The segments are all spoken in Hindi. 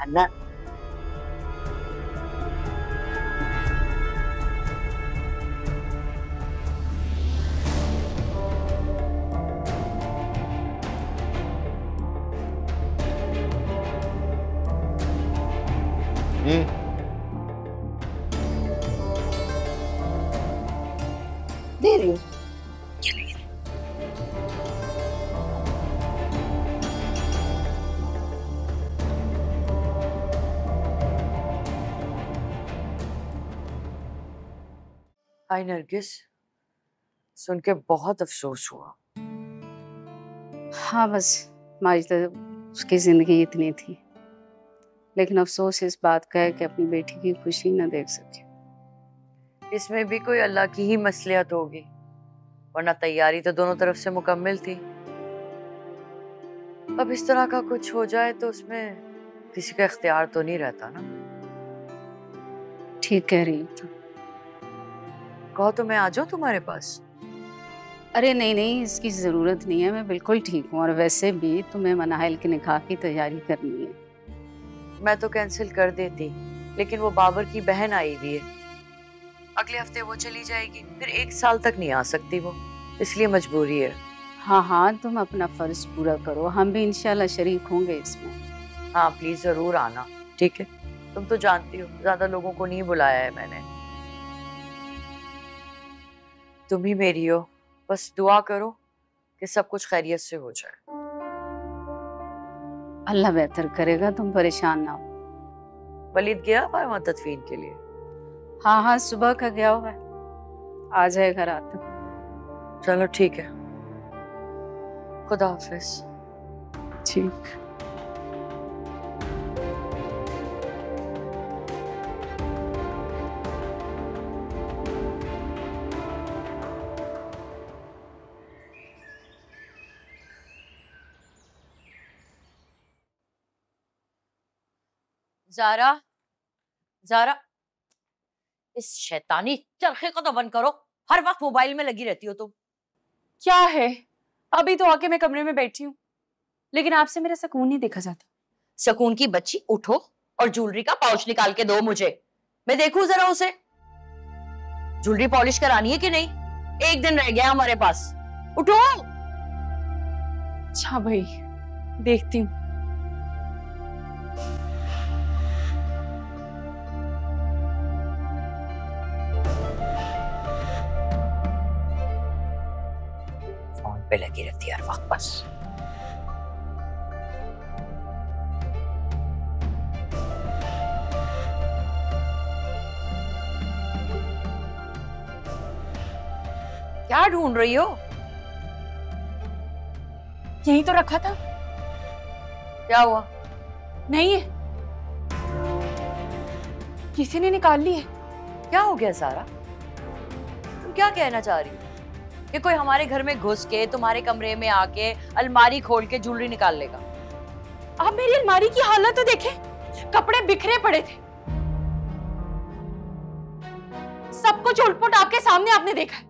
अन्ना दे रही हूँ। हाय नरगिस, सुन के बहुत अफसोस हुआ। हाँ बस हमारी तो उसकी जिंदगी इतनी थी, लेकिन अफसोस इस बात का है कि अपनी बेटी की खुशी न देख सके। इसमें भी कोई अल्लाह की ही मसलियत होगी, वरना तैयारी तो दोनों तरफ से मुकम्मल थी। अब इस तरह का कुछ हो जाए तो उसमें किसी का इख्तियार तो नहीं रहता ना। ठीक कह रही हो तुम। कहो तो मैं आ जाऊं तुम्हारे पास? अरे नहीं नहीं, इसकी जरूरत नहीं है, मैं बिल्कुल ठीक हूँ। और वैसे भी तुम्हें मनाहिल के निकाह की तैयारी करनी है। मैं तो कैंसिल कर देती, लेकिन वो बाबर की बहन आई हुई है। अगले हफ्ते वो चली जाएगी, फिर 1 साल तक नहीं आ सकती वो, इसलिए मजबूरी है। हाँ हाँ, तुम अपना फर्ज पूरा करो, हम भी इंशाल्लाह शरीक होंगे इसमें। हाँ प्लीज जरूर आना, ठीक है? तुम तो जानती हो ज्यादा लोगों को नहीं बुलाया है मैंने। तुम ही मेरी हो, बस दुआ करो कि सब कुछ खैरियत से हो जाए। अल्लाह बेहतर करेगा, तुम परेशान ना हो। वलीद गया हुआ है वहाँ तदफीन के लिए? हाँ हाँ, सुबह का गया हुआ है, आ जाएगा रात तक। चलो ठीक है, खुदा हाफिज। ठीक। ज़ारा, ज़ारा, इस शैतानी चरखे को तो बंद करो। हर वक्त मोबाइल में लगी रहती हो तुम। क्या है? अभी तो आके मैं कमरे में बैठी हूँ, लेकिन आपसे मेरा सुकून नहीं देखा जाता। सुकून की बच्ची, उठो और ज्वेलरी का पाउच निकाल के दो मुझे, मैं देखूं जरा उसे। ज्वेलरी पॉलिश करानी है कि नहीं? 1 दिन रह गया हमारे पास, उठो। अच्छा भाई, देखती हूँ। फोन पे लगी रहती है हर वक्त बस। क्या ढूंढ रही हो? यही तो रखा था। क्या हुआ? नहीं है, किसी ने निकाल ली है। क्या हो गया सारा? तुम क्या कहना चाह रही हो कि कोई हमारे घर में घुस के तुम्हारे कमरे में आके अलमारी खोल के ज्वेलरी निकाल लेगा? आप मेरी अलमारी की हालत तो देखें, कपड़े बिखरे पड़े थे, सब कुछ उलट-पुलट आपके सामने आपने देखा है।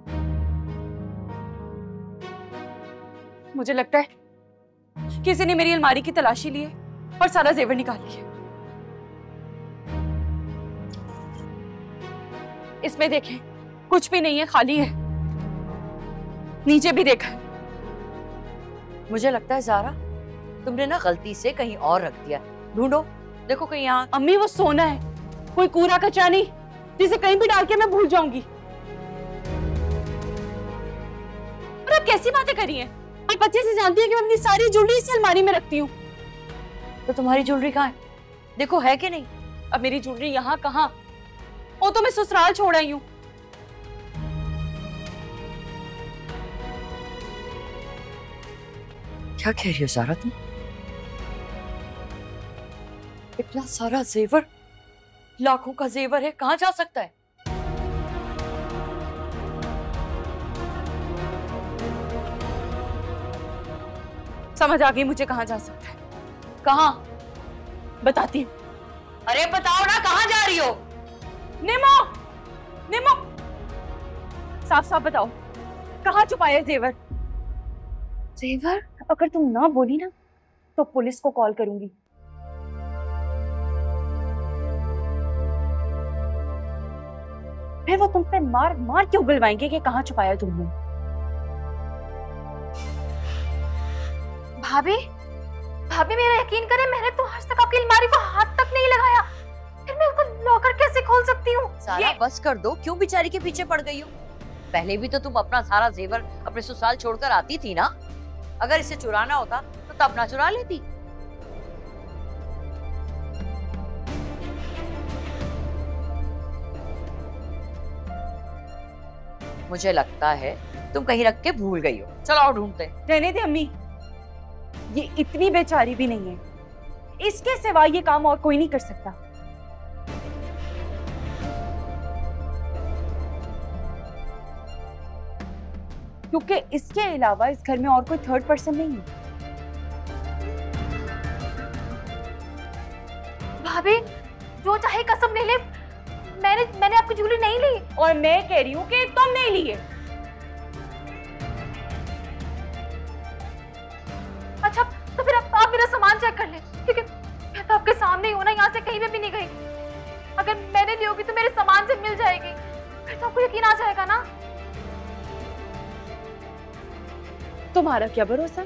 मुझे लगता है किसी ने मेरी अलमारी की तलाशी ली है और सारा जेवर निकाल लिया। इसमें देखें, कुछ भी नहीं है, खाली है। नीचे भी देखा है। मुझे लगता है ज़ारा तुमने ना गलती से कहीं और रख दिया। ढूंढो, देखो कहीं यहाँ। अम्मी वो सोना है, कोई कूड़ा कचरा नहीं जिसे कहीं भी डाल के मैं भूल जाऊंगी। और आप कैसी बातें करी हैं? आप अच्छे से जानती है कि मैं अपनी सारी ज्वेलरी इस अलमारी में रखती हूँ। तो तुम्हारी ज्वेलरी कहाँ है? देखो है कि नहीं? अब मेरी ज्वेलरी यहाँ कहाँ, वो तो मैं ससुराल छोड़ आई हूँ। क्या कह रही हो ज़ारा तुम? इतना सारा जेवर, लाखों का जेवर है, कहाँ जा सकता है? समझ आ गई मुझे कहाँ जा सकता है। कहाँ? बताती हूँ। अरे बताओ ना, कहाँ जा रही हो? निमो, निमो, साफ साफ बताओ, कहाँ छुपाया जेवर? जेवर? अगर तुम ना बोली ना तो पुलिस को कॉल करूंगी। फिर वो तुम पे मार मार के उगलवाएंगे कि कहाँ छुपाया तुमने। भाभी भाभी मेरा यकीन करें, मैंने तो आज तक आपकी अलमारी को हाथ तक नहीं लगाया, फिर मैं उसको लॉकर कैसे खोल सकती हूँ? सारा बस कर दो, क्यों बेचारी के पीछे पड़ गई हो? पहले भी तो तुम अपना सारा जेवर अपने ससुराल छोड़कर आती थी ना। अगर इसे चुराना होता तो तब ना चुरा लेती। मुझे लगता है तुम कहीं रख के भूल गई हो। चलो आओ ढूंढते हैं। रहने दे अम्मी, ये इतनी बेचारी भी नहीं है, इसके सिवा ये काम और कोई नहीं कर सकता। क्योंकि इसके अलावा इस घर में और कोई थर्ड पर्सन नहीं है। भाभी जो चाहे कसम ले ले, मैंने आपकी ज्वेलरी नहीं ली। और मैं कह रही हूँ कि तुम नहीं लिए। अच्छा तो फिर आप मेरा सामान चेक कर ले, क्योंकि मैं तो आपके सामने ही हूं ना, यहाँ से कहीं पे भी नहीं गई। अगर मैंने ली होगी तो मेरे सामान से मिल जाएगी, फिर तो आपको यकीन आ जाएगा ना। तुम्हारा क्या भरोसा,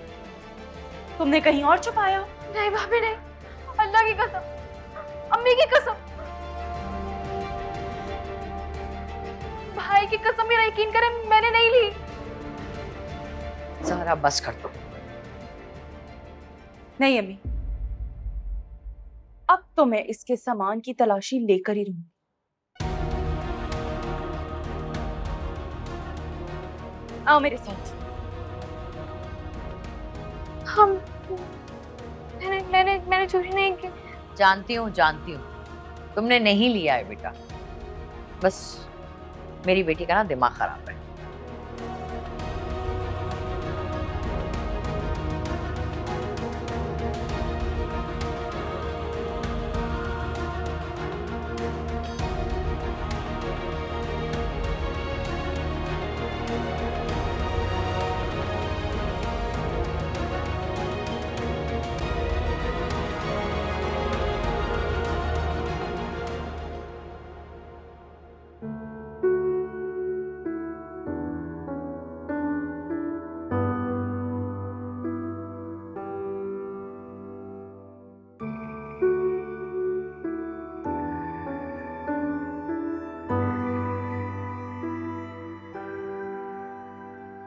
तुमने कहीं और छुपाया? नहीं भाभी नहीं, अल्लाह की कसम, अम्मी की कसम, भाई की कसम, मेरा यकीन करें मैंने नहीं ली। सारा बस कर दो। नहीं अम्मी, अब तो मैं इसके सामान की तलाशी लेकर ही रहूंगी। आओ मेरे साथ। हम मैंने चोरी नहीं की। जानती हूँ तुमने नहीं लिया है बेटा, बस मेरी बेटी का ना दिमाग खराब है।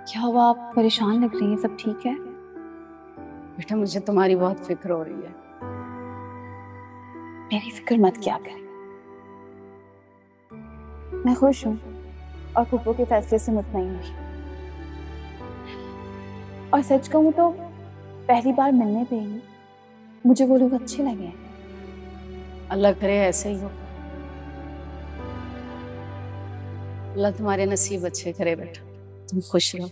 क्या हुआ, आप परेशान लग रही हैं? सब ठीक है? बेटा मुझे तुम्हारी बहुत फिक्र हो रही है। मेरी फिक्र मत किया कर, मैं खुश हूँ और फूफो के फैसले से मुतमईन हुई। और सच कहूँ तो पहली बार मिलने पे ही मुझे वो लोग अच्छे लगे। अल्लाह करे ऐसे ही हो। अल्लाह तुम्हारे नसीब अच्छे करे बेटा, तुम खुश रहो।